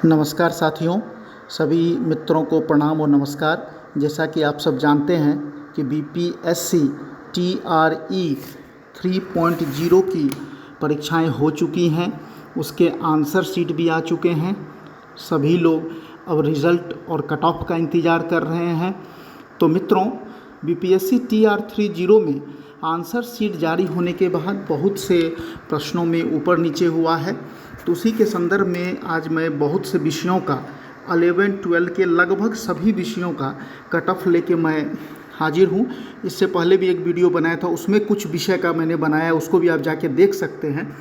नमस्कार साथियों, सभी मित्रों को प्रणाम और नमस्कार। जैसा कि आप सब जानते हैं कि बीपीएससी TRE 3.0 की परीक्षाएं हो चुकी हैं, उसके आंसर शीट भी आ चुके हैं। सभी लोग अब रिज़ल्ट और कट ऑफ का इंतज़ार कर रहे हैं। तो मित्रों, बीपीएससी TR30 में आंसर शीट जारी होने के बाद बहुत से प्रश्नों में ऊपर नीचे हुआ है। तो उसी के संदर्भ में आज मैं बहुत से विषयों का 11-12 के लगभग सभी विषयों का कट ऑफ लेके मैं हाजिर हूँ। इससे पहले भी एक वीडियो बनाया था, उसमें कुछ विषय का मैंने बनाया, उसको भी आप जाके देख सकते हैं,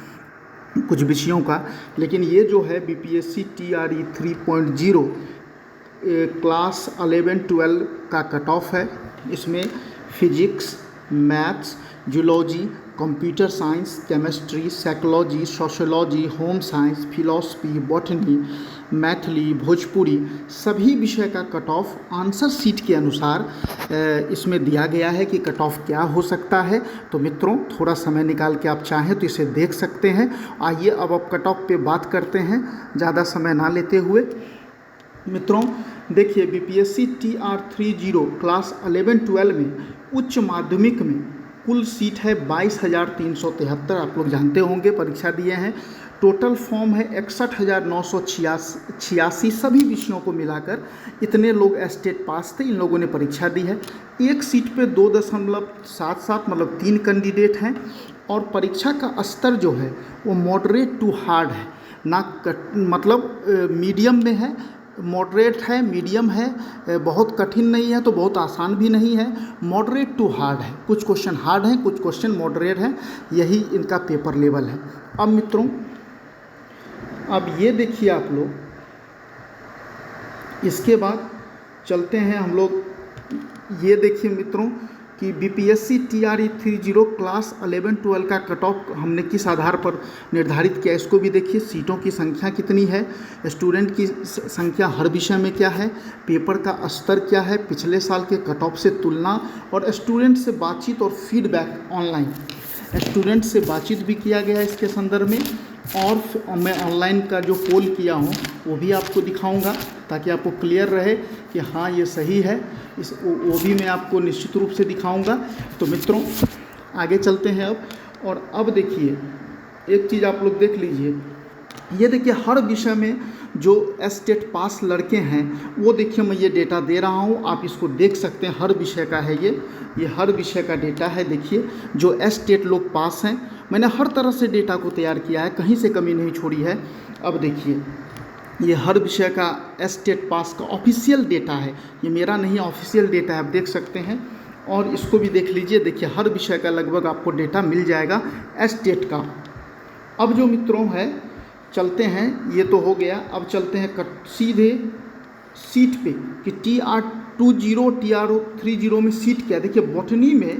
कुछ विषयों का। लेकिन ये जो है बीपीएससी TRE 3.0 क्लास 11-12 का कट ऑफ है। इसमें physics, maths, zoology, computer science, chemistry, psychology, sociology, home science, philosophy, botany, Maithili, Bhojpuri सभी विषय का कट ऑफ आंसर शीट के अनुसार इसमें दिया गया है कि कट ऑफ क्या हो सकता है। तो मित्रों, थोड़ा समय निकाल के आप चाहें तो इसे देख सकते हैं। आइए अब आप कट ऑफ पे बात करते हैं, ज़्यादा समय ना लेते हुए। मित्रों देखिए, बीपीएससी TR30 क्लास 11-12 में उच्च माध्यमिक में कुल सीट है 22,373। आप लोग जानते होंगे, परीक्षा दिए हैं। टोटल फॉर्म है 61,986। सभी विषयों को मिलाकर इतने लोग स्टेट पास थे, इन लोगों ने परीक्षा दी है। एक सीट पे 2.77 मतलब 3 कैंडिडेट हैं। और परीक्षा का स्तर जो है वो मॉडरेट टू हार्ड है, ना मतलब मीडियम में है, मॉडरेट है, मीडियम है, बहुत कठिन नहीं है तो बहुत आसान भी नहीं है, मॉडरेट टू हार्ड है। कुछ क्वेश्चन हार्ड हैं, कुछ क्वेश्चन मॉडरेट हैं, यही इनका पेपर लेवल है। अब मित्रों, अब ये देखिए आप लोग, इसके बाद चलते हैं हम लोग। ये देखिए मित्रों कि बीपीएससी TRE 30 क्लास 11-12 का कट ऑफ हमने किस आधार पर निर्धारित किया, इसको भी देखिए। सीटों की संख्या कितनी है, स्टूडेंट की संख्या हर विषय में क्या है, पेपर का स्तर क्या है, पिछले साल के कट ऑफ से तुलना, और स्टूडेंट से बातचीत और फीडबैक ऑनलाइन। स्टूडेंट से बातचीत भी किया गया है इसके संदर्भ में, और मैं ऑनलाइन का जो पोल किया हूँ वो भी आपको दिखाऊंगा ताकि आपको क्लियर रहे कि हाँ ये सही है। वो भी मैं आपको निश्चित रूप से दिखाऊंगा। तो मित्रों आगे चलते हैं अब। और अब देखिए, एक चीज़ आप लोग देख लीजिए। ये देखिए, हर विषय में जो स्टेट पास लड़के हैं वो देखिए, मैं ये डेटा दे रहा हूँ, आप इसको देख सकते हैं। हर विषय का है ये हर विषय का डेटा है। देखिए, जो स्टेट लोग पास हैं, मैंने हर तरह से डेटा को तैयार किया है, कहीं से कमी नहीं छोड़ी है। अब देखिए, ये हर विषय का स्टेट पास का ऑफिशियल डेटा है, ये मेरा नहीं, ऑफिशियल डेटा है, आप देख सकते हैं। और इसको भी देख लीजिए। देखिए, हर विषय का लगभग आपको डेटा मिल जाएगा स्टेट का। अब जो मित्रों है, चलते हैं, ये तो हो गया। अब चलते हैं सीधे सीट पे कि TR20 TR30 में सीट क्या। देखिए, बॉटनी में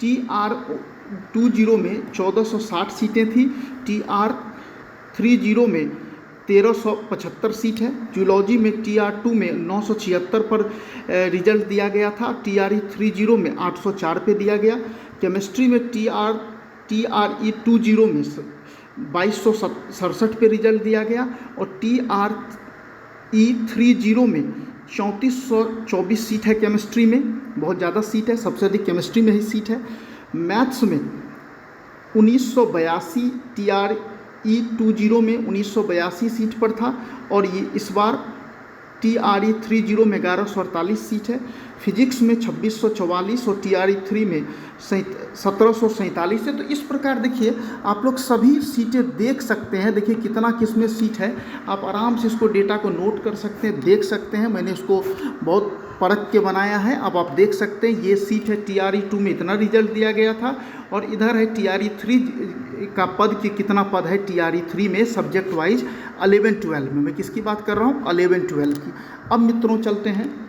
TR20 में 1460 सीटें थी, TR30 में 1375 सीट है। जूलॉजी में TR2 में 976 पर रिजल्ट दिया गया था, TRE30 में 804 पे दिया गया। केमिस्ट्री में TRE20 में 2267 पे रिजल्ट दिया गया, और TRE30 में 3424 सीट है केमिस्ट्री में, बहुत ज़्यादा सीट है, सबसे अधिक केमिस्ट्री में ही सीट है। मैथ्स में 1982, TRE20 में 1982 सीट पर था, और ये इस बार TRE30 में 1148 सीट है। फिजिक्स में 2644 और TRE3 में 1747 है। तो इस प्रकार देखिए, आप लोग सभी सीटें देख सकते हैं। देखिए कितना किस में सीट है, आप आराम से इसको डेटा को नोट कर सकते हैं, देख सकते हैं। मैंने इसको बहुत परख के बनाया है, अब आप देख सकते हैं। ये सीट है TRE2 में इतना रिजल्ट दिया गया था, और इधर है TRE3 का पद कि कितना पद है TRE3 में सब्जेक्ट वाइज 11-12 में। मैं किसकी बात कर रहा हूँ, 11-12 की। अब मित्रों चलते हैं।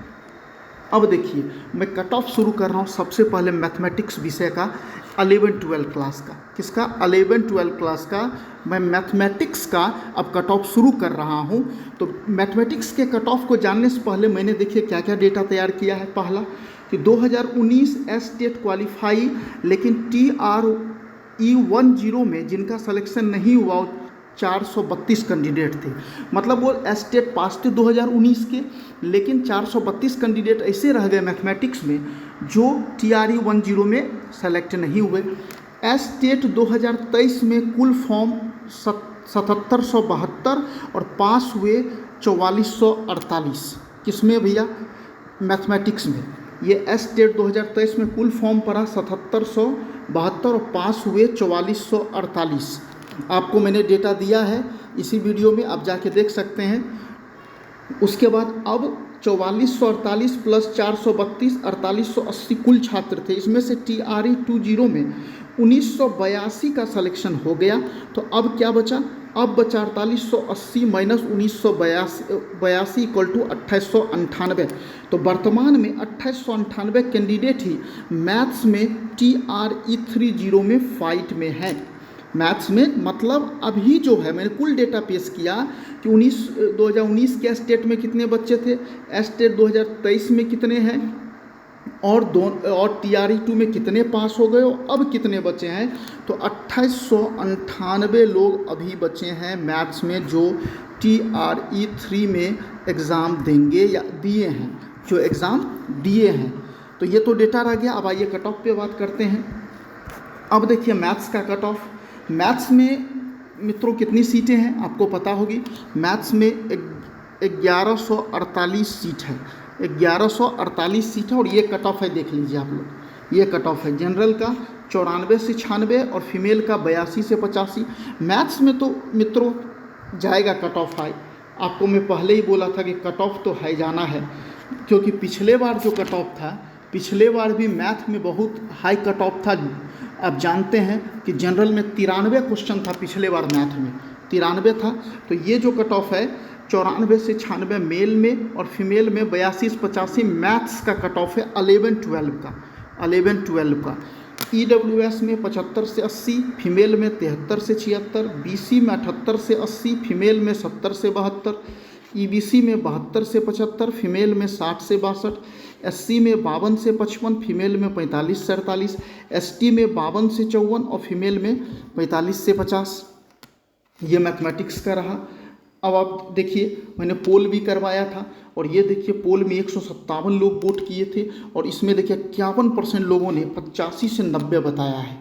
अब देखिए, मैं कट ऑफ शुरू कर रहा हूँ सबसे पहले मैथमेटिक्स विषय का 11-12 क्लास का। किसका, 11-12 क्लास का मैं मैथमेटिक्स का अब कट ऑफ शुरू कर रहा हूँ। तो मैथमेटिक्स के कट ऑफ को जानने से पहले मैंने देखिए क्या क्या डेटा तैयार किया है। पहला कि 2019 स्टेट क्वालिफाई, लेकिन TRE10 में जिनका सिलेक्शन नहीं हुआ, 432 कैंडिडेट थे। मतलब वो एस्टेट पास थे 2019 के, लेकिन 432 कैंडिडेट ऐसे रह गए मैथमेटिक्स में जो TRE 10 में सेलेक्ट नहीं हुए। एस्टेट 2023 में कुल फॉर्म 7772 और पास हुए 4448। किसमें भैया? मैथमेटिक्स में। ये एस्टेट 2023 में कुल फॉर्म पड़ा 7772 और पास हुए 4448। आपको मैंने डेटा दिया है इसी वीडियो में, आप जाके देख सकते हैं। उसके बाद अब 4448 प्लस 432 4880 कुल छात्र थे। इसमें से TRE 20 में 1982 का सिलेक्शन हो गया। तो अब क्या बचा? अब बचा 4880 माइनस 1982 इक्वल टू 2898। तो वर्तमान में 2898 कैंडिडेट ही मैथ्स में TRE 30 में फाइट में है। मैथ्स में मतलब अभी जो है, मैंने कुल डेटा पेश किया कि 2019 के एस्टेट में कितने बच्चे थे, एस्टेट 2023 में कितने हैं, और TRE 2 में कितने पास हो गए और अब कितने बचे हैं। तो 2898 लोग अभी बचे हैं मैथ्स में जो TRE 3 में एग्ज़ाम देंगे या दिए हैं, जो एग्ज़ाम दिए हैं। तो ये तो डेटा रह गया। अब आइए कट ऑफ पे बात करते हैं। अब देखिए मैथ्स का कट ऑफ। मैथ्स में मित्रों कितनी सीटें हैं आपको पता होगी। मैथ्स में 1148 सीट है, 1148 सीट है। और ये कट ऑफ है, देख लीजिए आप लोग, ये कट ऑफ है। जनरल का 94 से 96 और फीमेल का 82 से 85। मैथ्स में तो मित्रों जाएगा कट ऑफ हाई। आपको मैं पहले ही बोला था कि कट ऑफ तो हाई जाना है, क्योंकि पिछले बार जो कट ऑफ था, पिछले बार भी मैथ में बहुत हाई कट ऑफ था। आप जानते हैं कि जनरल में 93 क्वेश्चन था, पिछले बार मैथ में 93 था। तो ये जो कट ऑफ है 94 से 96 मेल में और फीमेल में 82 से 85 मैथ्स का कट ऑफ है 11-12 का, 11-12 का। EWS में 75 से 80, फीमेल में 73 से 76, BC में 78 से 80, फीमेल में 70 से 72, EBC में 72 से 75, फीमेल में 60 से 62, SC में 52 से 55, फीमेल में 45 से 48, ST में 52 से 54 और फीमेल में 45 से 50। ये मैथमेटिक्स का रहा। अब आप देखिए मैंने पोल भी करवाया था, और ये देखिए पोल में 157 लोग वोट किए थे, और इसमें देखिए 51% लोगों ने 85 से 90 बताया है।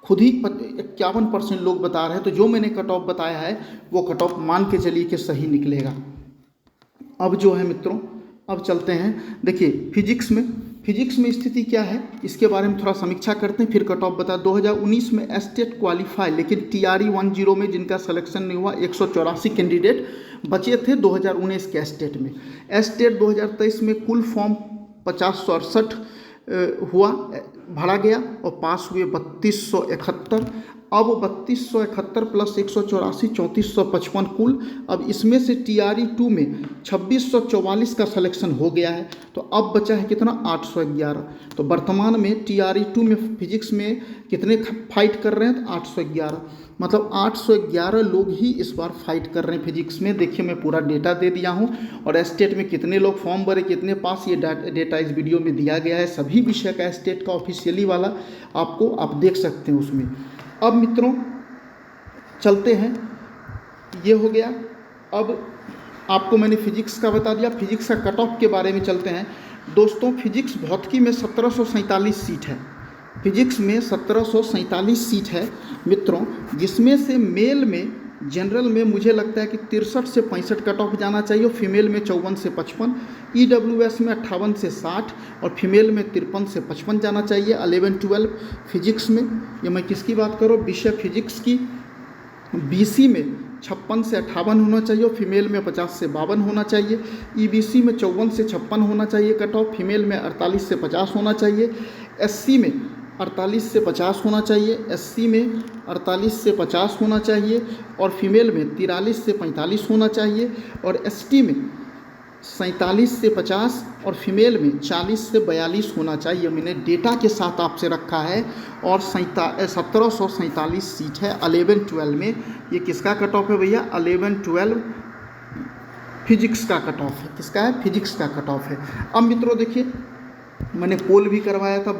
खुद ही 51% लोग बता रहे हैं। तो जो मैंने कट ऑफ बताया है वो कट ऑफ मान के चलिए कि सही निकलेगा। अब जो है मित्रों, अब चलते हैं। देखिए फिजिक्स में स्थिति क्या है इसके बारे में थोड़ा समीक्षा करते हैं, फिर कट ऑफ बता। 2019 में एस्टेट क्वालिफाई, लेकिन TRE 10 में जिनका सिलेक्शन नहीं हुआ 184 कैंडिडेट बचे थे 2019 के एस्टेट में। एस्टेट 2023 में कुल फॉर्म 5068 हुआ, भरा गया और पास हुए 3271। अब 3271 प्लस 184 3455 कुल। अब इसमें से TRE 2 में 2644 का सिलेक्शन हो गया है। तो अब बचा है कितना? 811। तो वर्तमान में TRE 2 में फिजिक्स में कितने फाइट कर रहे हैं? 811। मतलब 811 लोग ही इस बार फाइट कर रहे हैं फिजिक्स में। देखिए मैं पूरा डेटा दे दिया हूँ, और एस्टेट में कितने लोग फॉर्म भरे, कितने पास, ये डेटा इस वीडियो में दिया गया है। सभी विषय का एस्टेट का ऑफिशियली वाला आपको आप देख सकते हैं उसमें। अब मित्रों चलते हैं, ये हो गया। अब आपको मैंने फिजिक्स का बता दिया। फिजिक्स का कट ऑफ के बारे में चलते हैं। दोस्तों फिजिक्स भौतिकी में 1747 सीट है। फिजिक्स में 1747 सीट है मित्रों, जिसमें से मेल में जनरल में मुझे लगता है कि 63 से 65 कट ऑफ जाना चाहिए, और फीमेल में 54 से 55, EWS में 58 से 60 और फीमेल में 53 से 55 जाना चाहिए 11-12 फिजिक्स में। ये मैं किसकी बात करूँ? विषय फिजिक्स की। BC में 56 से 58 होना चाहिए और फीमेल में 50 से 52 होना चाहिए। EBC में 54 से 56 होना चाहिए कट ऑफ, फीमेल में 48 से 50 होना चाहिए। SC में 48 से 50 होना चाहिए, SC में 48 से 50 होना चाहिए और फीमेल में 43 से 45 होना चाहिए, और ST में 47 से 50 और फीमेल में 40 से 42 होना चाहिए। मैंने डेटा के साथ आपसे रखा है। और 1747 सीट है 11-12 में। ये किसका कट ऑफ है भैया? 11-12 फिजिक्स का कट ऑफ है। किसका है? फिजिक्स का कट ऑफ है। अब मित्रों देखिए मैंने पोल भी करवाया था,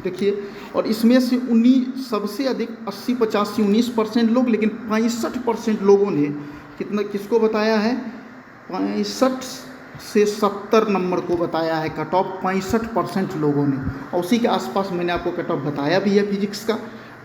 देखिए, और इसमें से 19 सबसे अधिक 80-85-19% लोग, लेकिन 65% लोगों ने किसको बताया है, 65 से 70 नंबर को बताया है कट ऑफ, 65% लोगों ने, और उसी के आसपास मैंने आपको कट ऑफ बताया भी है फिजिक्स का।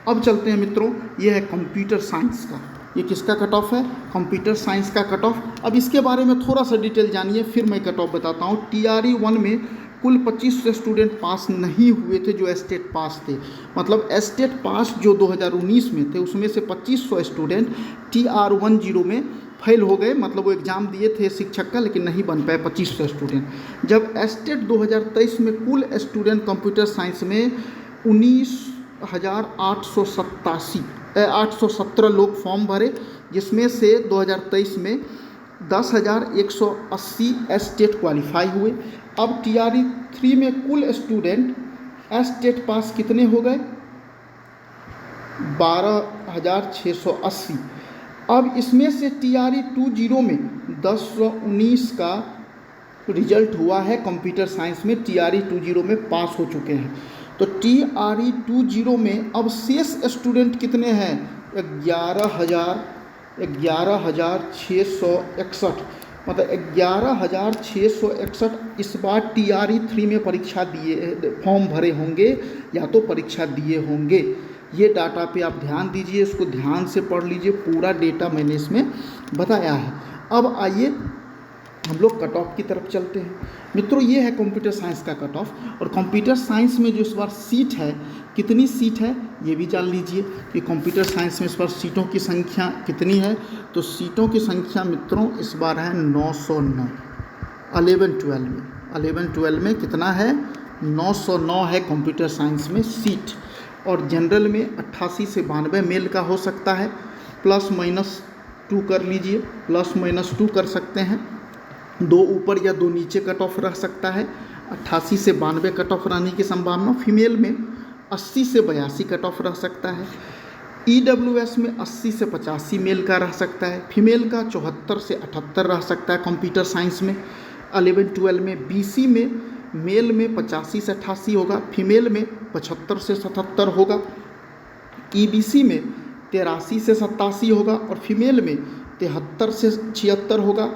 अब चलते हैं मित्रों, ये है कंप्यूटर साइंस का, ये किसका कट ऑफ है, कंप्यूटर साइंस का कट ऑफ। अब इसके बारे में थोड़ा सा डिटेल जानिए, फिर मैं कट ऑफ बताता हूँ। TRE 1 में कुल 2500 स्टूडेंट पास नहीं हुए थे जो एस्टेट पास थे, मतलब एस्टेट पास जो 2019 में थे उसमें से 2500 स्टूडेंट TR10 में फेल हो गए, मतलब वो एग्ज़ाम दिए थे शिक्षक का लेकिन नहीं बन पाए 2500 स्टूडेंट। जब एस्टेट 2023 में कुल स्टूडेंट कंप्यूटर साइंस में 817 लोग फॉर्म भरे, जिसमें से 2023 में 10,180 एस्टेट क्वालिफाई हुए। अब TRE 3 में कुल स्टूडेंट एस्टेट पास कितने हो गए, 12,680। अब इसमें से TRE 20 में 1019 का रिजल्ट हुआ है कंप्यूटर साइंस में, TRE 20 में पास हो चुके हैं। तो TRE 20 में अब शेष स्टूडेंट कितने हैं, 11,661, मतलब 11,661 इस बार TRE 3 में परीक्षा दिए, फॉर्म भरे होंगे या तो परीक्षा दिए होंगे। ये डाटा पे आप ध्यान दीजिए, इसको ध्यान से पढ़ लीजिए, पूरा डेटा मैंने इसमें बताया है। अब आइए हम लोग कट ऑफ की तरफ चलते हैं। मित्रों, ये है कंप्यूटर साइंस का कट ऑफ, और कंप्यूटर साइंस में जो इस बार सीट है, कितनी सीट है ये भी जान लीजिए कि कंप्यूटर साइंस में इस बार सीटों की संख्या कितनी है। तो सीटों की संख्या मित्रों इस बार है 909। 11-12 में कितना है, 909 है कंप्यूटर साइंस में सीट। और जनरल में 88 से 92 मेल का हो सकता है, +-2 कर लीजिए, +-2 कर सकते हैं, 2 ऊपर या 2 नीचे कट ऑफ रह सकता है। 88 से 92 कट ऑफ रहने की संभावना। फीमेल में 80 से 82 कट ऑफ रह सकता है। EWS में 80 से 85 मेल का रह सकता है। फीमेल का 74 से 78 रह सकता है कंप्यूटर साइंस में। 11-12 में BC में मेल में 85 से 88 होगा, फीमेल में 75 से 77 होगा। EBC में 83 से 87 होगा और फीमेल में 73 से 76 होगा।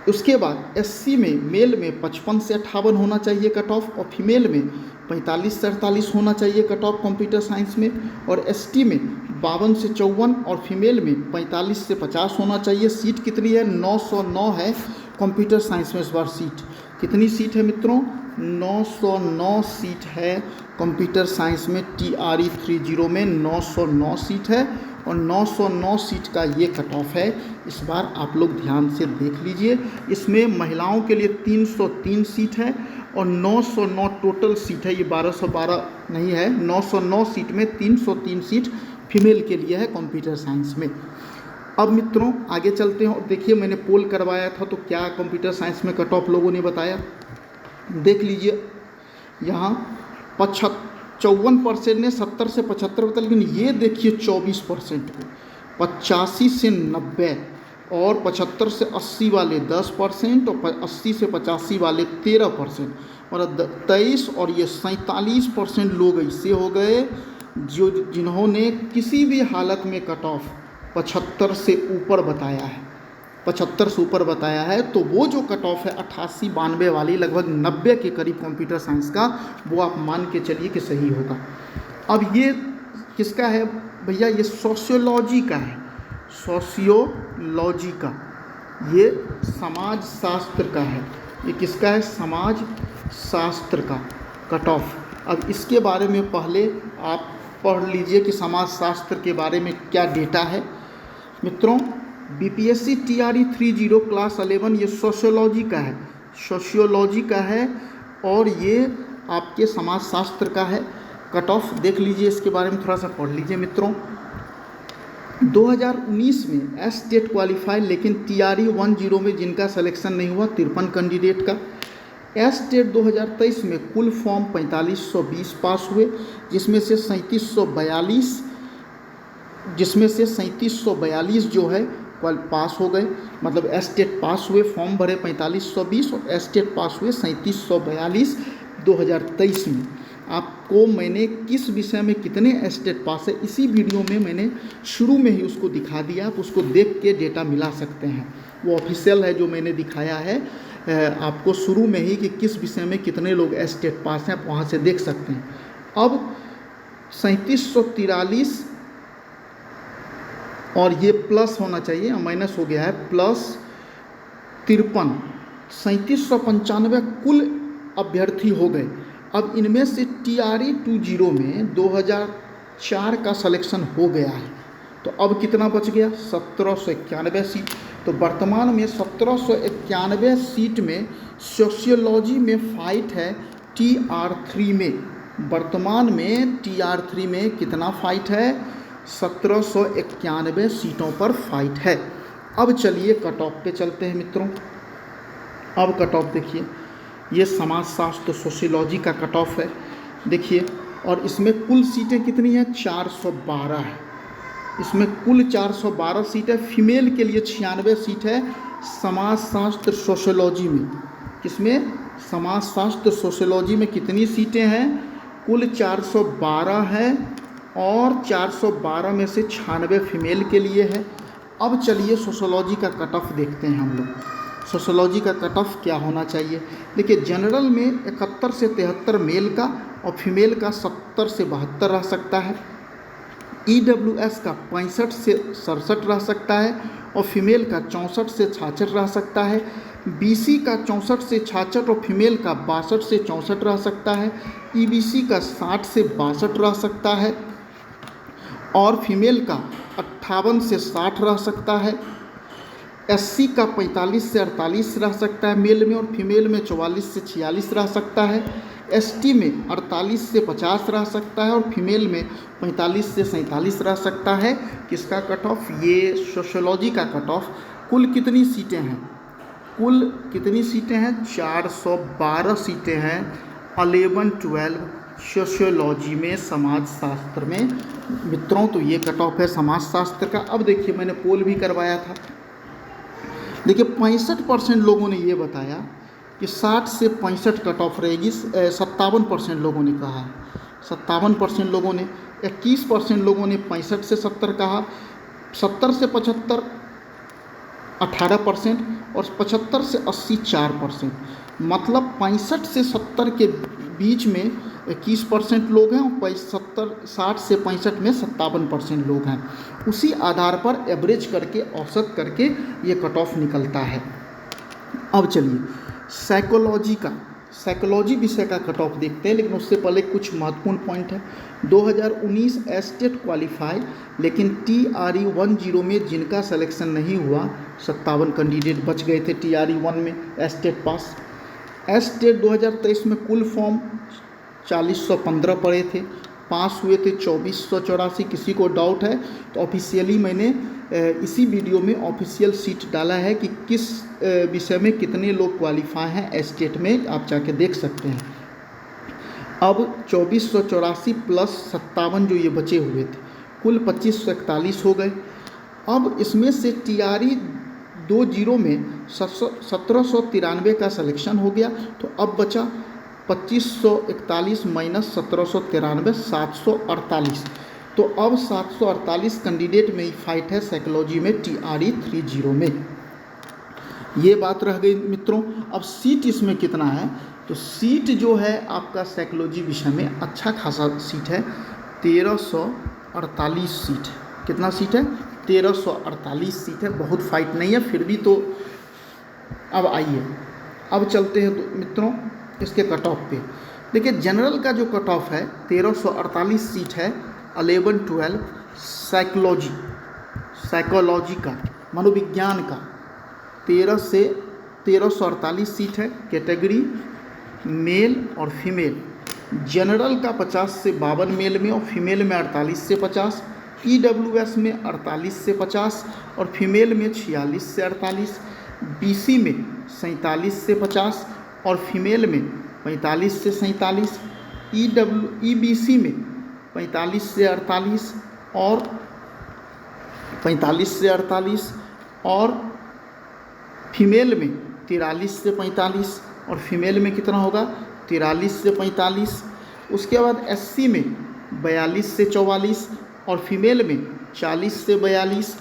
उसके बाद SC में मेल में 55 से 58 होना चाहिए कट ऑफ, और फीमेल में 45 से 48 होना चाहिए कट ऑफ कंप्यूटर साइंस में। और ST में 52 से 54 और फीमेल में 45 से 50 होना चाहिए। सीट कितनी है, 909 है कंप्यूटर साइंस में इस बार सीट। कितनी सीट है मित्रों, 909 सीट है कंप्यूटर साइंस में। TRE 30 में 909 सीट है, और 909 सीट का ये कट ऑफ है। इस बार आप लोग ध्यान से देख लीजिए, इसमें महिलाओं के लिए 303 सीट है और 909 टोटल सीट है, ये 1212 नहीं है। 909 सीट में 303 सीट फीमेल के लिए है कंप्यूटर साइंस में। अब मित्रों आगे चलते हैं और देखिए, मैंने पोल करवाया था तो क्या कंप्यूटर साइंस में कट ऑफ लोगों ने बताया, देख लीजिए। यहाँ 54% ने 70 से 75 बताया, लेकिन ये देखिए 24% को, 85 से 90 और 75 से 80 वाले 10% और 80 से 85 वाले 13%, और 23 और ये 47% लोग ऐसे हो गए जिन्होंने किसी भी हालत में कट ऑफ 75 से ऊपर बताया है। 75 से ऊपर बताया है तो वो जो कट ऑफ है 88-92 वाली, लगभग 90 के करीब कंप्यूटर साइंस का, वो आप मान के चलिए कि सही होगा। अब ये किसका है भैया, ये सोशियोलॉजी का है, सोशियोलॉजी का, ये समाज शास्त्र का है। ये किसका है, समाज शास्त्र का कट ऑफ। अब इसके बारे में पहले आप पढ़ लीजिए कि समाज शास्त्र के बारे में क्या डेटा है। मित्रों, BPSC TRE 30 क्लास 11 ये सोशियोलॉजी का है, सोशियोलॉजी का है, और ये आपके समाज शास्त्र का है। कट ऑफ देख लीजिए, इसके बारे में थोड़ा सा पढ़ लीजिए मित्रों। 2019 में एस्टेट क्वालिफाई, लेकिन TRE 10 में जिनका सिलेक्शन नहीं हुआ 53 कैंडिडेट का। एस्टेट 2023 में कुल फॉर्म 4520 पास हुए, जिसमें से 3742 जो है पास हो गए, मतलब एस्टेट पास हुए, फॉर्म भरे 4520 और एस्टेट पास हुए 3742, 2023 में। आपको मैंने किस विषय में कितने एस्टेट पास है इसी वीडियो में मैंने शुरू में ही उसको दिखा दिया, आप उसको देख के डेटा मिला सकते हैं। वो ऑफिशियल है जो मैंने दिखाया है आपको शुरू में ही कि किस विषय में कितने लोग एस्टेट पास हैं, आप वहाँ से देख सकते हैं। अब 3743 और ये प्लस होना चाहिए, माइनस हो गया है, प्लस 53, 3795 कुल अभ्यर्थी हो गए। अब इनमें से TRE 20 में 2004 का सिलेक्शन हो गया है, तो अब कितना बच गया? 1791 सीट। तो वर्तमान में 1791 सीट में सोशियोलॉजी में फाइट है TR3 में। वर्तमान में TR3 में कितना फाइट है? 1791 सीटों पर फाइट है। अब चलिए कट ऑफ पे चलते हैं मित्रों। अब कट ऑफ देखिए, ये समाजशास्त्र सोशियोलॉजी का कट ऑफ है देखिए, और इसमें कुल सीटें कितनी हैं? 412 है। इसमें कुल 412 सीट है। फीमेल के लिए 96 सीट है समाजशास्त्र सोशियोलॉजी में। किसमें? समाजशास्त्र सोशियोलॉजी में कितनी सीटें हैं? कुल 412 है, और 412 में से 96 फीमेल के लिए है। अब चलिए सोशियोलॉजी का कट ऑफ देखते हैं हम लोग। सोशियोलॉजी का कट ऑफ क्या होना चाहिए? देखिए, जनरल में 71 से 73 मेल का, और फीमेल का 70 से 72 रह सकता है। EWS का 65 से 67 रह सकता है, और फीमेल का 64 से 66 रह सकता है। BC का 64 से 66 और फीमेल का 62 से 64 रह सकता है। EBC का 60 से 62 रह सकता है, और फीमेल का 58 से 60 रह सकता है। SC का 45 से 48 रह सकता है मेल में, और फीमेल में 44 से 46 रह सकता है। ST में 48 से 50 रह सकता है, और फीमेल में 45 से 47 रह सकता है। किसका कट ऑफ? ये सोशियोलॉजी का कट ऑफ। कुल कितनी सीटें हैं? कुल कितनी सीटें हैं? 412 सीटें हैं 11-12 सोशियोलॉजी में, समाजशास्त्र में मित्रों। तो ये कट ऑफ है समाजशास्त्र का। अब देखिए, मैंने पोल भी करवाया था। देखिए, 65% लोगों ने ये बताया कि 60 से 65 कट ऑफ रहेगी। 57% लोगों ने कहा है, 57% लोगों ने, 21% लोगों ने 65 से 70 कहा, 70 से 75 18%, और 75 से 80 4%। मतलब 65 से 70 के बीच में 21% लोग हैं, और 60 से 65 में 57% लोग हैं। उसी आधार पर एवरेज करके, औसत करके ये कट ऑफ निकलता है। अब चलिए साइकोलॉजी विषय का कट ऑफ देखते हैं, लेकिन उससे पहले कुछ महत्वपूर्ण पॉइंट है। 2019 एस्टेट क्वालिफाई, लेकिन TRE 10 में जिनका सिलेक्शन नहीं हुआ, 57 कैंडिडेट बच गए थे TRE 1 में एस्टेट पास। एस्टेट 2023 में कुल फॉर्म 4015 पड़े थे, पास हुए थे 2484। किसी को डाउट है तो ऑफिशियली मैंने इसी वीडियो में ऑफिशियल सीट डाला है कि किस विषय में कितने लोग क्वालिफाई हैं एस्टेट में, आप जाके देख सकते हैं। अब 2484 प्लस 57 जो ये बचे हुए थे, कुल 2541 हो गए। अब इसमें से TRE 20 में 1793 का सिलेक्शन हो गया, तो अब बचा 2541 माइनस 1793 748। तो अब 748 कैंडिडेट में ही फाइट है साइकोलॉजी में TRE 30 में। ये बात रह गई मित्रों। अब सीट इसमें कितना है? तो सीट जो है आपका साइकोलॉजी विषय में अच्छा खासा सीट है, 1348 सीट। कितना सीट है? 1348 सीट है। बहुत फाइट नहीं है, फिर भी तो। अब आइए, अब चलते हैं तो मित्रों इसके कट ऑफ पे। देखिए, जनरल का जो कट ऑफ है 1348 सीट है 11-12 साइकोलॉजी का, मनोविज्ञान का 13 से 1348 सीट है। कैटेगरी मेल और फीमेल। जनरल का 50 से 52 मेल में, और फीमेल में 48 से 50। EWS में 48 से 50 और फीमेल में 46 से 48। BC में 47 से 50 और फीमेल में 45 से 47। EBC में 45 से 48 और 45 से 48 और फीमेल में 43 से 45 और फीमेल में कितना होगा 43 से 45। उसके बाद SC में 42 से 44 और फीमेल में 40 से 42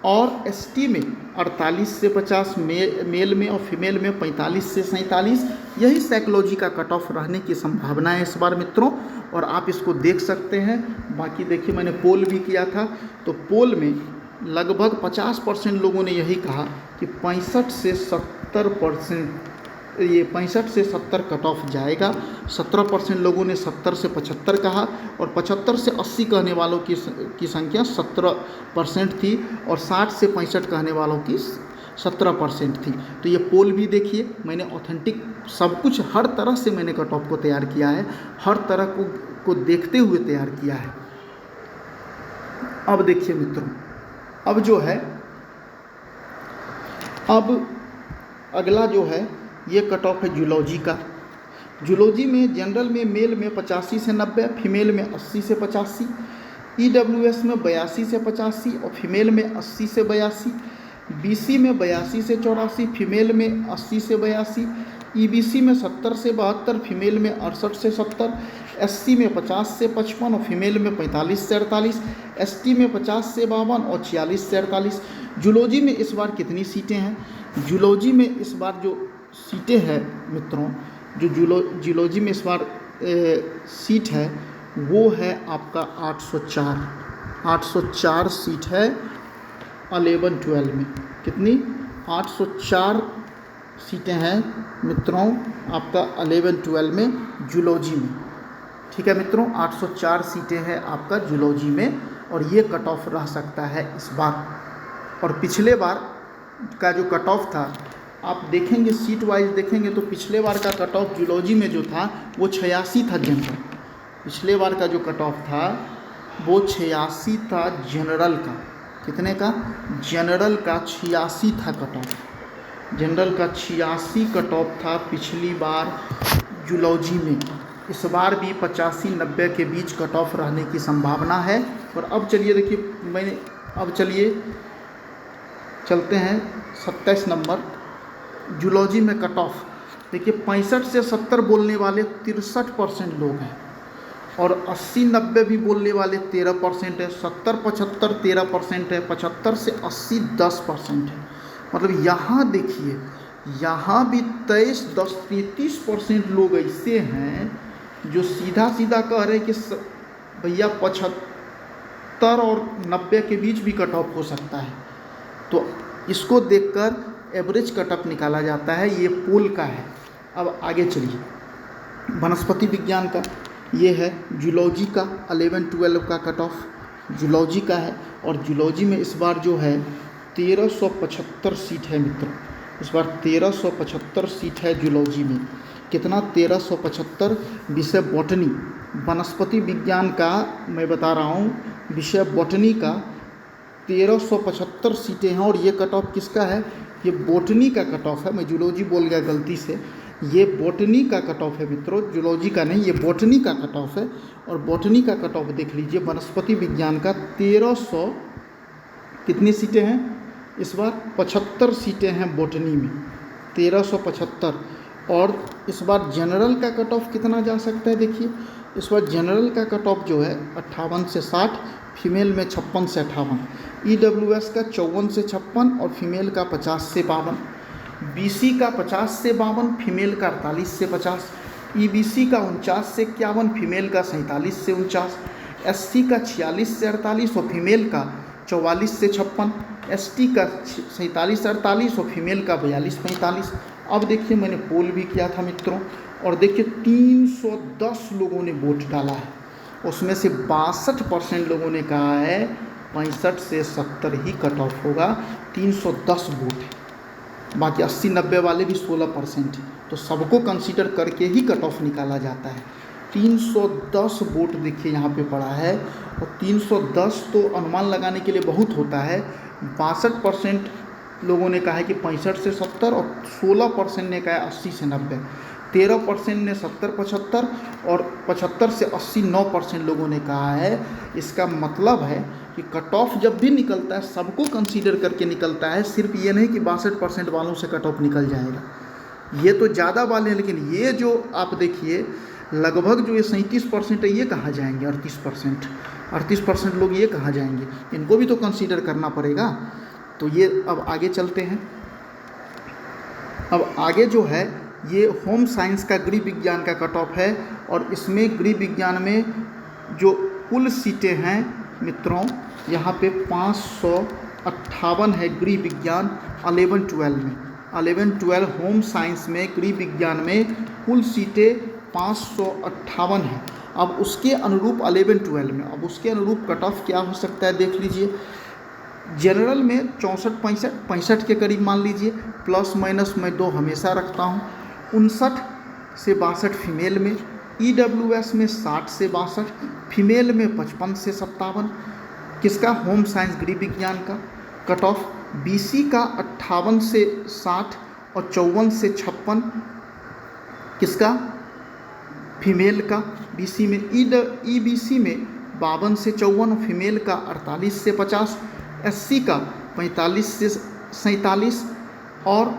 और ST में 48 से 50 मेल में और फीमेल में 45 से 47। यही साइकोलॉजी का कट ऑफ रहने की संभावना है इस बार मित्रों, और आप इसको देख सकते हैं। बाकी देखिए मैंने पोल भी किया था, तो पोल में लगभग 50% लोगों ने यही कहा कि 65 से 70%, ये 65 से 70 कट ऑफ जाएगा। 17% लोगों ने 70 से 75 कहा और 75 से 80 कहने वालों की संख्या 17% थी और 60 से 65 कहने वालों की 17% थी। तो ये पोल भी देखिए, मैंने ऑथेंटिक सब कुछ हर तरह से मैंने कट ऑफ को तैयार किया है, हर तरह को देखते हुए तैयार किया है। अब देखिए मित्रों, अब जो है, अब अगला जो है ये कट ऑफ है जूलॉजी का। जूलॉजी में जनरल में मेल में 85 से 90, फीमेल में 80 से 85, EWS में 82 से 85 और फीमेल में 80 से 82, BC में 82 से 84, फीमेल में 80 से 82, EBC में 70 से 72, फीमेल में 68 से 70, SC में 50 से 55 और फीमेल में 45 से 48, ST में 50 से 52 और 46 से 48। जूलॉजी में इस बार कितनी सीटें हैं? जूलॉजी में इस बार जो सीटें हैं मित्रों, जो जूलॉजी में इस बार सीट है वो है आपका 804 सीट है 11-12 में। कितनी? 804 सीटें हैं मित्रों आपका 11-12 में जूलॉजी में। ठीक है मित्रों, 804 सीटें हैं आपका जूलॉजी में और ये कट ऑफ रह सकता है इस बार। और पिछले बार का जो कट ऑफ था आप देखेंगे, सीट वाइज देखेंगे तो पिछले बार का कट ऑफ जूलॉजी में जो था वो 86 था जनरल। पिछले बार का जो कट ऑफ था वो 86 था जनरल का। कितने का? जनरल का 86 था कट ऑफ। जनरल का 86 कट ऑफ था पिछली बार जूलॉजी में। इस बार भी 85-90 के बीच कट ऑफ रहने की संभावना है। और अब चलिए देखिए, चलिए चलते हैं 27 नंबर जूलॉजी में कट ऑफ। देखिए 65 से 70 बोलने वाले 63% लोग हैं और 80-90 भी बोलने वाले 13% है, 70-75 13% है, 75 से 80 10% है। मतलब यहाँ देखिए, यहाँ भी 23% लोग ऐसे हैं जो सीधा सीधा कह रहे हैं कि भैया 75 और 90 के बीच भी कट ऑफ हो सकता है। तो इसको देखकर एवरेज कट ऑफ निकाला जाता है, ये पोल का है। अब आगे चलिए, वनस्पति विज्ञान का ये है जूलॉजी का 11-12 का कट ऑफ जूलॉजी का है। और जूलॉजी में इस बार जो है 1375 सीट है मित्रों। इस बार 1375 सीट है जूलॉजी में। कितना? 1375। विषय बॉटनी, वनस्पति विज्ञान का मैं बता रहा हूँ, विषय बॉटनी का 1375 सीटें हैं। और ये कट ऑफ किसका है? ये बॉटनी का कट ऑफ है। मैं जूलॉजी बोल गया गलती से, ये बॉटनी का कट ऑफ है मित्रों, जूलॉजी का नहीं, ये बॉटनी का कट ऑफ है। और बॉटनी का कट ऑफ देख लीजिए, वनस्पति विज्ञान का 1300 कितनी सीटें हैं इस बार? 75 सीटें हैं बॉटनी में, 1375। और इस बार जनरल का कट ऑफ कितना जा सकता है? देखिए इस बार जनरल का कट ऑफ जो है 58 से 60, फीमेल में 56 से 58, EWS का 54 से 56 और फीमेल का 50 से 52, BC का 50 से 52, फीमेल का 48 से 50, EBC का 49 से 51, फीमेल का 47 से 49, SC का 46 से 48 और फीमेल का 44 से 56, ST का 47 से 48 और फीमेल का 42-45। अब देखिए मैंने पोल भी किया था मित्रों, और देखिए 310 लोगों ने वोट डाला है, उसमें से 62% लोगों ने कहा है 65 से 70 ही कट ऑफ होगा। 310 वोट है, बाकी 80-90 वाले भी 16% हैं। तो सबको कंसीडर करके ही कट ऑफ निकाला जाता है। 310 वोट देखिए यहाँ पे पड़ा है, और 310 तो अनुमान लगाने के लिए बहुत होता है। 62% लोगों ने कहा है कि 65 से 70 और 16% ने कहा है 80 से 90, 13% ने 70-75 और 75 से 80 9% लोगों ने कहा है। इसका मतलब है कि कट ऑफ जब भी निकलता है सबको कंसीडर करके निकलता है, सिर्फ ये नहीं कि 62% वालों से कट ऑफ निकल जाएगा। ये तो ज़्यादा वाले हैं, लेकिन ये जो आप देखिए लगभग जो ये 37% है, ये कहाँ जाएंगे? 38% लोग ये कहाँ जाएंगे? इनको भी तो कंसीडर करना पड़ेगा। तो ये अब आगे चलते हैं। अब आगे जो है ये होम साइंस का गृह विज्ञान का कट ऑफ है, और इसमें गृह विज्ञान में जो कुल सीटें हैं मित्रों, यहाँ पे 558 है गृह विज्ञान 11-12 में। 11-12 होम साइंस में गृह विज्ञान में कुल सीटें 558 हैं। अब उसके अनुरूप 11-12 में, अब उसके अनुरूप कट ऑफ क्या हो सकता है देख लीजिए। जनरल में 64-65 के करीब मान लीजिए, प्लस माइनस मैं 2 हमेशा रखता हूँ। 59 से 62 फीमेल में, EWS में 60 से 62, फीमेल में 55 से 57। किसका? होम साइंस गृह विज्ञान का कट ऑफ। BC का 58 से 60 और 54 से 56। किसका? फीमेल का BC में। EBC में 52 से 54 और फीमेल का 48 से 50। SC का 45 से 47 और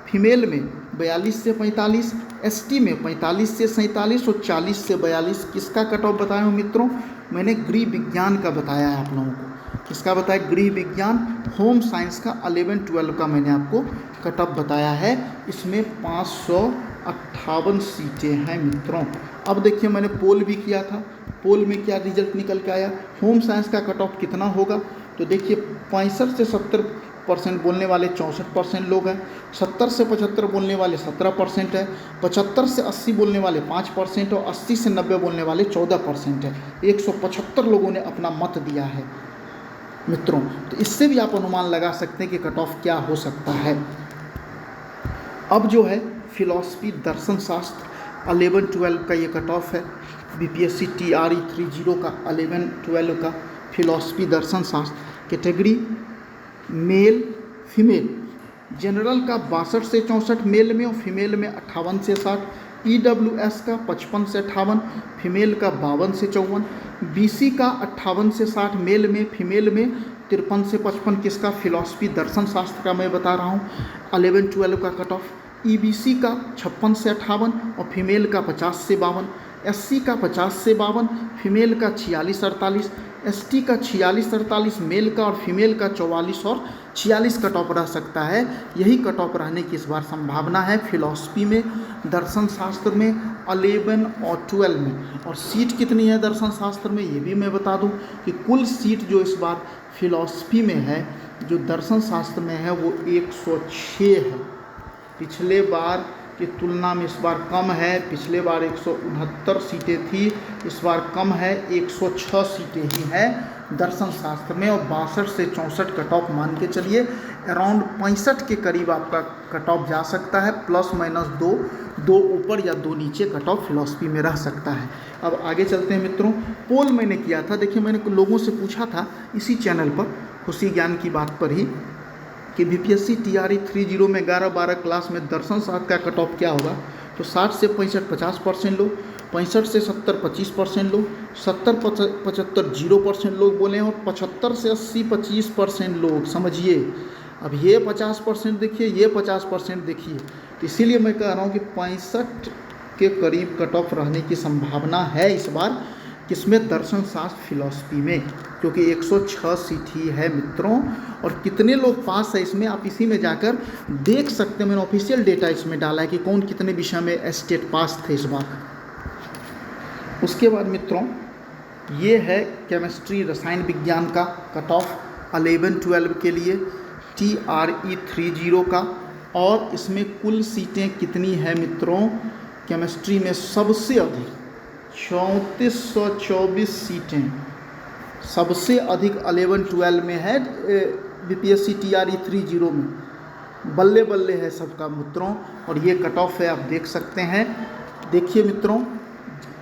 फीमेल में 42 से 45। ST में 45 से 47 और 40 से 42। किसका कट ऑफ बताया हूँ मित्रों? मैंने गृह विज्ञान का बताया है आप लोगों को। किसका बताया? गृह विज्ञान होम साइंस का 11-12 का मैंने आपको कट ऑफ बताया है। इसमें 558 सीटें हैं मित्रों। अब देखिए मैंने पोल भी किया था, पोल में क्या रिजल्ट निकल के आया? होम साइंस का कट ऑफ कितना होगा? तो देखिए 65 से 70% बोलने वाले 64% लोग हैं, 70 से 75 बोलने वाले 17% है, 75 से 80 बोलने वाले 5% और 80 से 90 बोलने वाले 14% है। 175 लोगों ने अपना मत दिया है मित्रों। तो इससे भी आप अनुमान लगा सकते हैं कि कट ऑफ क्या हो सकता है। अब जो है फिलॉसफी दर्शन शास्त्र 11-12 का ये कट ऑफ है। BPSC TRE 30 का 11-12 का फिलॉसफी दर्शन शास्त्र। Category male female. जनरल का 62 से 64 मेल में और फीमेल में 58 से 60। EWS का 55 से 58, फीमेल का 52 से 54। BC का 58 से 60 मेल में, फीमेल में 53 से 55। किसका? फिलॉसफी दर्शन शास्त्र का मैं बता रहा हूँ 11-12 का कट ऑफ। EBC का 56 से 58 और फीमेल का 50 से 52। SC का 50 से 52, फीमेल का 46-48। ST का 46-48 मेल का और फीमेल का 44 और 46 कट ऑफ रह सकता है। यही कट ऑफ रहने की इस बार संभावना है फिलॉसफी में, दर्शन शास्त्र में 11 और 12 में। और सीट कितनी है दर्शन शास्त्र में ये भी मैं बता दूं कि कुल सीट जो इस बार फिलॉसफी में है, जो दर्शन शास्त्र में है, वो 106 है। पिछले बार की तुलना में इस बार कम है। पिछले बार 169 सीटें थी, इस बार कम है, 106 सीटें ही हैं दर्शन शास्त्र में। और 62 से 64 कट ऑफ मान के चलिए, अराउंड 65 के करीब आपका कट ऑफ जा सकता है। प्लस माइनस 2 ऊपर या 2 नीचे कट ऑफ फिलॉसफी में रह सकता है। अब आगे चलते हैं मित्रों। पोल मैंने किया था, देखिए मैंने लोगों से पूछा था इसी चैनल पर, खुशी ज्ञान की बात पर ही, कि BPSC TRE 30 में 11-12 क्लास में दर्शन शास्त्र का कट ऑफ क्या होगा। तो 60 से 65 50% लोग, 65 से 70 25% लोग, 70-75 0% लोग बोले, और 75 से 80 25% लोग। समझिए, अब ये 50% देखिए, ये 50% देखिए। तो इसीलिए मैं कह रहा हूँ कि 65 के करीब कट ऑफ रहने की संभावना है इस बार, किसमें? दर्शन शास्त्र फिलॉसफी में, क्योंकि 106 सीट ही है मित्रों। और कितने लोग पास है इसमें आप इसी में जाकर देख सकते हैं। मैंने ऑफिशियल डेटा इसमें डाला है कि कौन कितने विषय में स्टेट पास थे इस बार। उसके बाद मित्रों ये है केमिस्ट्री रसायन विज्ञान का कट ऑफ 11-12 के लिए TRE 30 का। और इसमें कुल सीटें कितनी है मित्रों? केमिस्ट्री में सबसे अधिक 3424 सीटें सबसे अधिक 11-12 में है। BPSC TRE 30 में बल्ले बल्ले है सबका मित्रों। और ये कट ऑफ है, आप देख सकते हैं। देखिए मित्रों,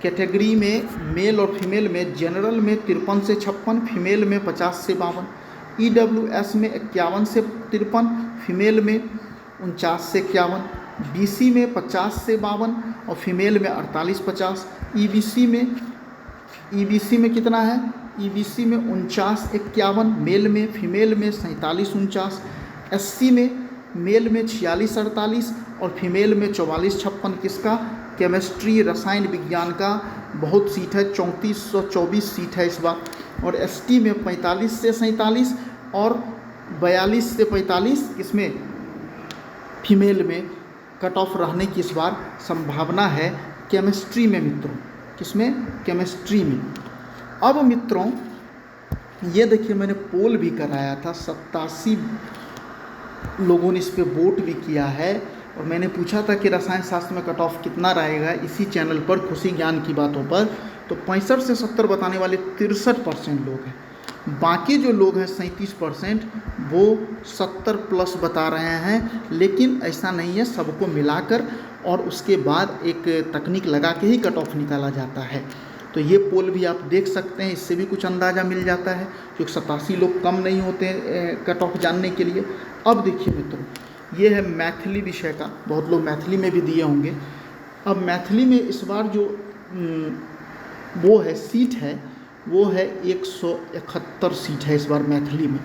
कैटेगरी में मेल और फीमेल में, जनरल में 53 से 56, फीमेल में 50 से 52। EWS में 51 से 53, फीमेल में 49 से 51। BC में 50 से 52 और फीमेल में 48-50। EBC में कितना है? EBC में 49-51 मेल में, फीमेल में 47-49। SC में मेल में 46-48 और फीमेल में 44-56। किसका? केमिस्ट्री रसायन विज्ञान का बहुत सीट है, 3424 सीट है इस बार। और एसटी में 45 से 47 और 42 से 45 इसमें फीमेल में कट ऑफ रहने की इस बार संभावना है केमिस्ट्री में मित्रों। किसमें? केमिस्ट्री में। अब मित्रों ये देखिए मैंने पोल भी कराया था, 87 लोगों ने इस पे वोट भी किया है और मैंने पूछा था कि रसायन शास्त्र में कट ऑफ कितना रहेगा इसी चैनल पर खुशी ज्ञान की बातों पर, तो 65 से 70 बताने वाले 63% लोग हैं। बाकी जो लोग हैं 37% वो 70 प्लस बता रहे हैं, लेकिन ऐसा नहीं है, सबको मिलाकर और उसके बाद एक तकनीक लगा के ही कट ऑफ निकाला जाता है। तो ये पोल भी आप देख सकते हैं, इससे भी कुछ अंदाज़ा मिल जाता है, क्योंकि 87 लोग कम नहीं होते कट ऑफ जानने के लिए। अब देखिए मित्रों, ये है मैथिली विषय का, बहुत लोग मैथिली में भी दिए होंगे। अब मैथिली में इस बार जो वो है सीट है वो है 171 सीट है इस बार मैथिली में।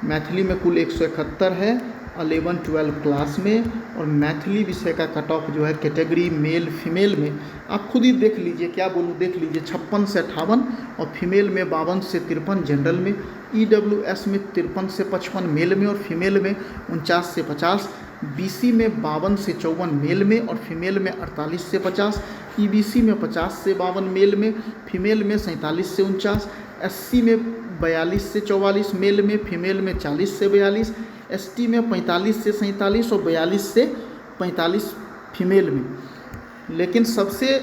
मैथिली में कुल 171 है 11-12 क्लास में। और मैथिली विषय का कट ऑफ जो है कैटेगरी मेल फीमेल में आप खुद ही देख लीजिए, क्या बोलूँ देख लीजिए, 56 से 58 और फीमेल में 52 से 53 जनरल में, EWS में 53 से 55 मेल में और फीमेल में 49 से 50, BC में 52 से 54 मेल में और फीमेल में 48 से 50, EBC में 50 से 52 मेल में, फीमेल में 47 से 49, SC में 42 से 44 मेल में, फीमेल में 40 से 42, ST में 45 से 47 और 42 से 45 फीमेल में। लेकिन सबसे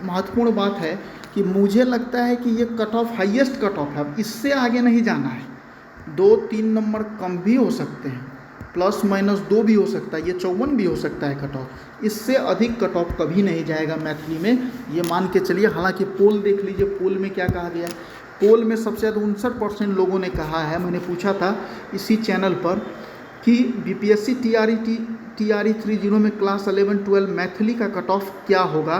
महत्वपूर्ण बात है कि मुझे लगता है कि ये cut off highest cut off है, अब इससे आगे नहीं जाना है। 2-3 नंबर कम भी हो सकते हैं, +-2 भी हो सकता है, ये 54 भी हो सकता है कट ऑफ। इससे अधिक कट ऑफ कभी नहीं जाएगा मैथिली में, ये मान के चलिए। हालांकि पोल देख लीजिए, पोल में क्या कहा गया है। पोल में सबसे ज़्यादा 59% लोगों ने कहा है, मैंने पूछा था इसी चैनल पर कि BPSC TRE 30 में क्लास 11-12 मैथिली का कट ऑफ क्या होगा,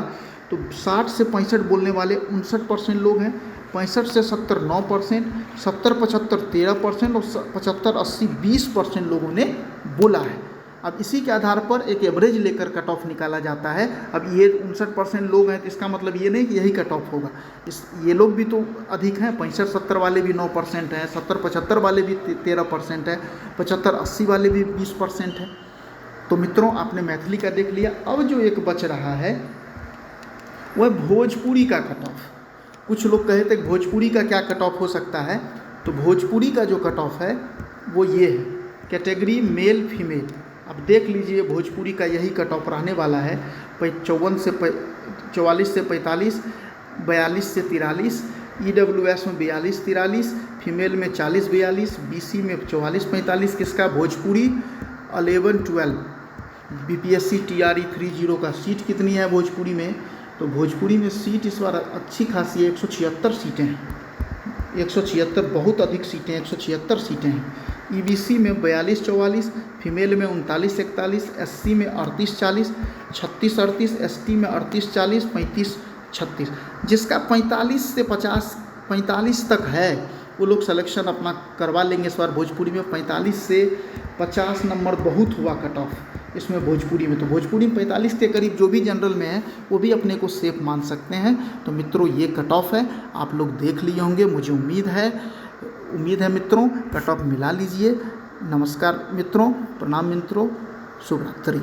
तो 60 से 65 बोलने वाले 59% लोग हैं, 65 से 70 9%, 70-75 13% और 75-80 20% लोगों ने बोला है। अब इसी के आधार पर एक एवरेज लेकर कट ऑफ निकाला जाता है। अब ये 59% लोग हैं तो इसका मतलब ये नहीं कि यही कट ऑफ होगा, ये लोग भी तो अधिक हैं, 65-70 वाले भी 9% हैं, 70-75 वाले भी 13% है, 75-80 वाले भी 20% है। तो मित्रों आपने मैथिली का देख लिया। अब जो एक बच रहा है वह भोजपुरी का कट ऑफ। कुछ लोग कहे थे भोजपुरी का क्या कट ऑफ हो सकता है, तो भोजपुरी का जो कट ऑफ है वो ये है, कैटेगरी मेल फीमेल। अब देख लीजिए भोजपुरी का यही कट ऑफ रहने वाला है, 44 से 44 से 45, 42 से 43, EWS में 42-43, फीमेल में 40-42, BC में 44-45। किसका? भोजपुरी 11-12 BPSC TRE 30 का सीट कितनी है भोजपुरी में, तो भोजपुरी में सीट इस बार अच्छी खासी है, 176 सीटें हैं, 176 बहुत अधिक सीटें, 176 सीटें हैं। EBC में 42-44, फीमेल में 39-41, SC में 38-40, 36-38, ST में 38-40, 35-36। जिसका 45 से 45 तक है वो लोग सिलेक्शन अपना करवा लेंगे इस बार भोजपुरी में। 45 से 50 नंबर बहुत हुआ कट ऑफ इसमें भोजपुरी में, तो भोजपुरी में 45 के करीब जो भी जनरल में है वो भी अपने को सेफ मान सकते हैं। तो मित्रों ये कट ऑफ है, आप लोग देख लिए होंगे, मुझे उम्मीद है मित्रों कट ऑफ मिला लीजिए। नमस्कार मित्रों, प्रणाम मित्रों, शुभ रात्रि।